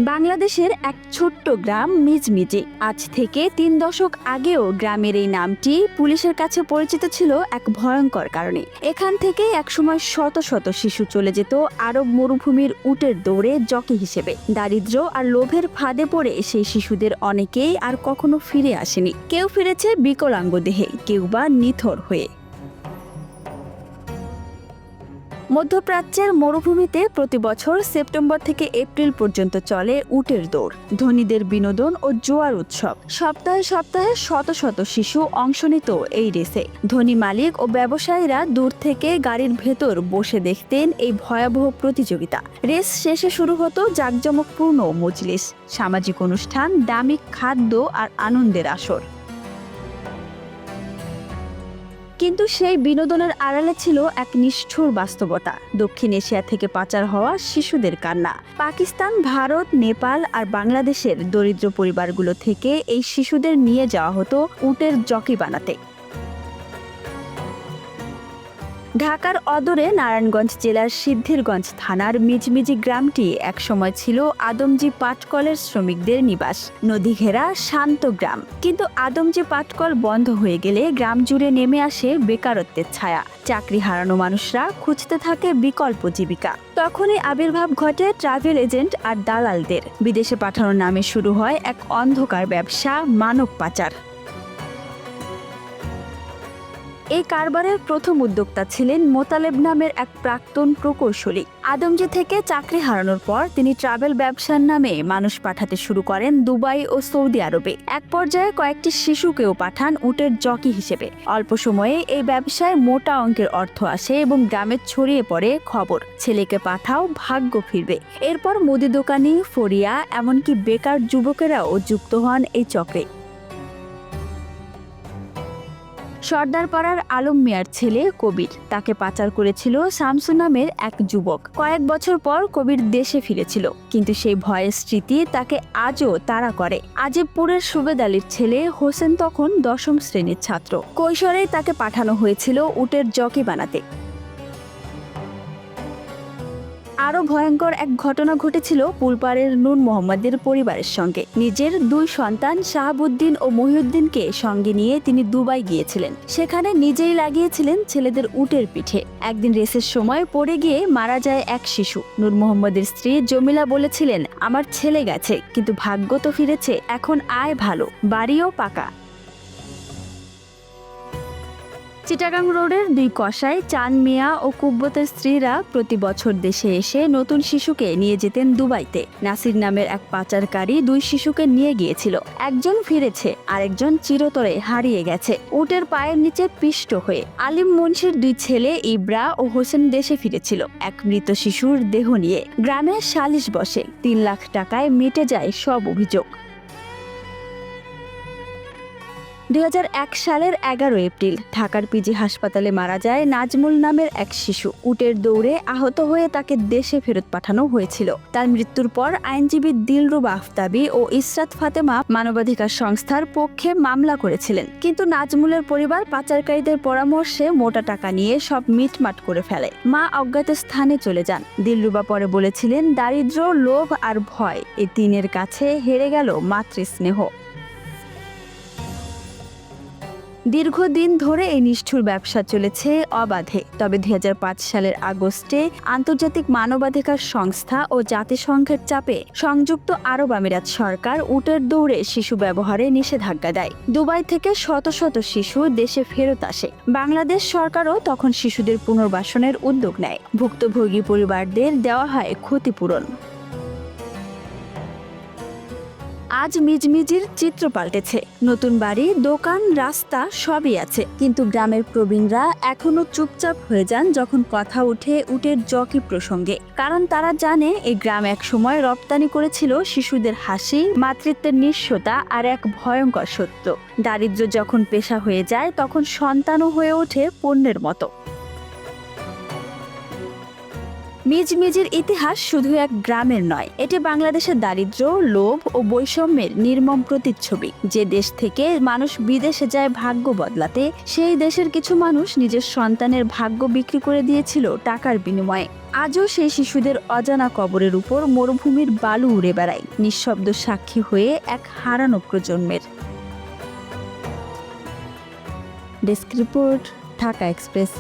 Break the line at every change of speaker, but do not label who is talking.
বাংলাদেশের এক ছোট্ট গ্রাম মিজমিজি। আজ থেকে ৩ দশক আগেও গ্রামের এই নামটি পুলিশের কাছে পরিচিত ছিল এক ভয়ঙ্কর কারণে। এখান থেকে একসময় শত শত শিশু চলে যেত আরব মরুভূমির উটের দৌড়ে জকি হিসেবে। দারিদ্র্য আর লোভের ফাঁদে পড়ে সেই শিশুদের অনেকেই আর কখনো ফিরে আসেনি। কেউ ফিরেছে বিকলাঙ্গ দেহে, কেউ বা নিথর হয়ে। মধ্যপ্রাচ্যের মরুভূমিতে প্রতি বছর সেপ্টেম্বর থেকে এপ্রিল পর্যন্ত চলে উটের দৌড়, ধনীদের বিনোদন ও জোয়ার উৎসব। সপ্তাহে সপ্তাহে শত শত শিশু অংশ নিত এই রেসে। ধনী মালিক ও ব্যবসায়ীরা দূর থেকে গাড়ির ভেতর বসে দেখতেন এই ভয়াবহ প্রতিযোগিতা। রেস শেষে শুরু হতো জাঁকজমকপূর্ণ মজলিস, সামাজিক অনুষ্ঠান, দামি খাদ্য আর আনন্দের আসর। কিন্তু সেই বিনোদনের আড়ালে ছিল এক নিষ্ঠুর বাস্তবতা। দক্ষিণ এশিয়া থেকে পাচার হওয়া শিশুদের কান্না। পাকিস্তান, ভারত, নেপাল আর বাংলাদেশের দরিদ্র পরিবারগুলো থেকে এই শিশুদের নিয়ে যাওয়া হতো উটের জকি বানাতে। ঢাকার অদূরে নারায়ণগঞ্জ জেলার সিদ্ধিরগঞ্জ থানার মিজমিজি গ্রামটি একসময় ছিল আদমজী পাটকলের শ্রমিকদের নিবাস। নদী ঘেরা শান্ত গ্রাম। কিন্তু আদমজী পাটকল বন্ধ হয়ে গেলে গ্রাম জুড়ে নেমে আসে বেকারত্বের ছায়া। চাকরি হারানো মানুষরা খুঁজতে থাকে বিকল্প জীবিকা। তখনই আবির্ভাব ঘটে ট্রাভেল এজেন্ট আর দালালদের। বিদেশে পাঠানোর নামে শুরু হয় এক অন্ধকার ব্যবসা, মানব পাচার। এই কারবারের প্রথম উদ্যোক্তা ছিলেন মোতালেব নামের এক প্রাক্তন প্রকৌশলী। আদমজী থেকে চাকরি হারানোর পর তিনি ট্রাভেল ব্যবসার নামে মানুষ পাঠাতে শুরু করেন দুবাই ও সৌদি আরবে। এক পর্যায়ে কয়েকটি শিশুকেও পাঠান উটের জকি হিসেবে। অল্প সময়ে এই ব্যবসায় মোটা অঙ্কের অর্থ আসে এবং গ্রামে ছড়িয়ে পড়ে খবর, ছেলেকে পাঠাও, ভাগ্য ফিরবে। এরপর মুদি দোকানি, ফরিয়া, এমনকি বেকার যুবকেরাও যুক্ত হন এই চক্রে। সর্দারপাড়ার আলম মিয়ার ছেলে কবির, তাকে পাচার করেছিল শামসু নামের এক যুবক। কয়েক বছর পর কবির দেশে ফিরেছিল, কিন্তু সেই ভয়ের স্মৃতি তাকে আজও তাড়া করে। আজিবপুরের সুবেদ আলীর ছেলে হোসেন তখন ১০ম শ্রেণীর ছাত্র। কৈশোরেই তাকে পাঠানো হয়েছিল উটের জকি বানাতে। আরো ভয়ঙ্কর এক ঘটনা ঘটেছিল পুলপাড়ের নূর মোহাম্মদের পরিবারের সঙ্গে। নিজের ২ সন্তান শাহাবুদ্দিন ও মহিউদ্দিনকে সঙ্গে নিয়ে তিনি দুবাই গিয়েছিলেন। সেখানে নিজেই লাগিয়েছিলেন ছেলেদের উটের পিঠে। একদিন রেসের সময় পড়ে গিয়ে মারা যায় এক শিশু। নূর মোহাম্মদের স্ত্রী জমিলা বলেছিলেন, আমার ছেলে গেছে, কিন্তু ভাগ্য তো ফিরেছে, এখন আয় ভালো, বাড়িও পাকা। চিটাগাং রোডের ২ কসাই চাঁদ মিয়া ও কুব্বতের স্ত্রীরা প্রতি বছর দেশে এসে নতুন শিশুকে নিয়ে যেতেন দুবাইতে। নাসির নামের এক পাচারকারী ২ শিশুকে নিয়ে গিয়েছিল। একজন ফিরেছে, আরেকজন চিরতরে হারিয়ে গেছে, উটের পায়ের নিচে পিষ্ট হয়ে। আলিম মুন্সির ২ ছেলে ইব্রা ও হোসেন দেশে ফিরেছিল এক মৃত শিশুর দেহ নিয়ে। গ্রামে সালিশ বসে, ৩ লাখ টাকায় মিটে যায় সব অভিযোগ। ২০০১ সালের ১১ এপ্রিল ঢাকার পিজি হাসপাতালে মারা যায় নাজমুল নামের এক শিশু। উটের দৌড়ে আহত হয়ে তাকে দেশে ফেরত পাঠানো হয়েছিল। তার মৃত্যুর পর আইনজীবী দিলরুবা আফতাবী ও ইসরাত ফাতেমা মানবাধিকার সংস্থার পক্ষে মামলা করেছিলেন। কিন্তু নাজমুলের পরিবার পাচারকারীদের পরামর্শে মোটা টাকা নিয়ে সব মিটমাট করে ফেলে। মা অজ্ঞাত স্থানে চলে যান। দিলরুবা পরে বলেছিলেন, দারিদ্র্য, লোভ আর ভয়, এই তিনের কাছে হেরে গেল মাতৃস্নেহ। দীর্ঘদিন ধরে এই নিষ্ঠুর ব্যবসা চলেছে অবাধে। তবে ২০০৫ সালের আগস্টে আন্তর্জাতিক মানবাধিকার সংস্থা ও জাতিসংঘের চাপে সংযুক্ত আরব আমিরাত সরকার উটের দৌড়ে শিশু ব্যবহারে নিষেধাজ্ঞা দেয়। দুবাই থেকে শত শত শিশু দেশে ফেরত আসে। বাংলাদেশ সরকারও তখন শিশুদের পুনর্বাসনের উদ্যোগ নেয়। ভুক্তভোগী পরিবারদের দেওয়া হয় ক্ষতিপূরণ। আজ মিজমিজির চিত্র পাল্টেছে। নতুন বাড়ি, দোকান, রাস্তা সবই আছে, কিন্তু গ্রামের প্রবীণরা এখনো চুপচাপ হয়ে যান যখন কথা ওঠে উটের জকি প্রসঙ্গে। কারণ তারা জানে এই গ্রাম একসময় রপ্তানি করেছিল শিশুদের হাসি, মাতৃত্বের নিঃস্বতা আর এক ভয়ঙ্কর সত্য। দারিদ্র্য যখন পেশা হয়ে যায়, তখন সন্তানও হয়ে ওঠে পণ্যের মতো। মিজমিজির ইতিহাস শুধু এক গ্রামের নয়, এটি বাংলাদেশের দারিদ্র্য, লোভ ও বৈষম্যের নির্মম প্রতিচ্ছবি। যে দেশ থেকে মানুষ বিদেশে যায় ভাগ্য বদলাতে, সেই দেশের কিছু মানুষ নিজের সন্তানের ভাগ্য বিক্রি করে দিয়েছিল টাকার বিনিময়ে। আজও সেই শিশুদের অজানা কবরের উপর মরুভূমির বালু উড়ে বেড়ায়, নিঃশব্দ সাক্ষী হয়ে এক হারানো প্রজন্মের। Desk report, Dhaka express.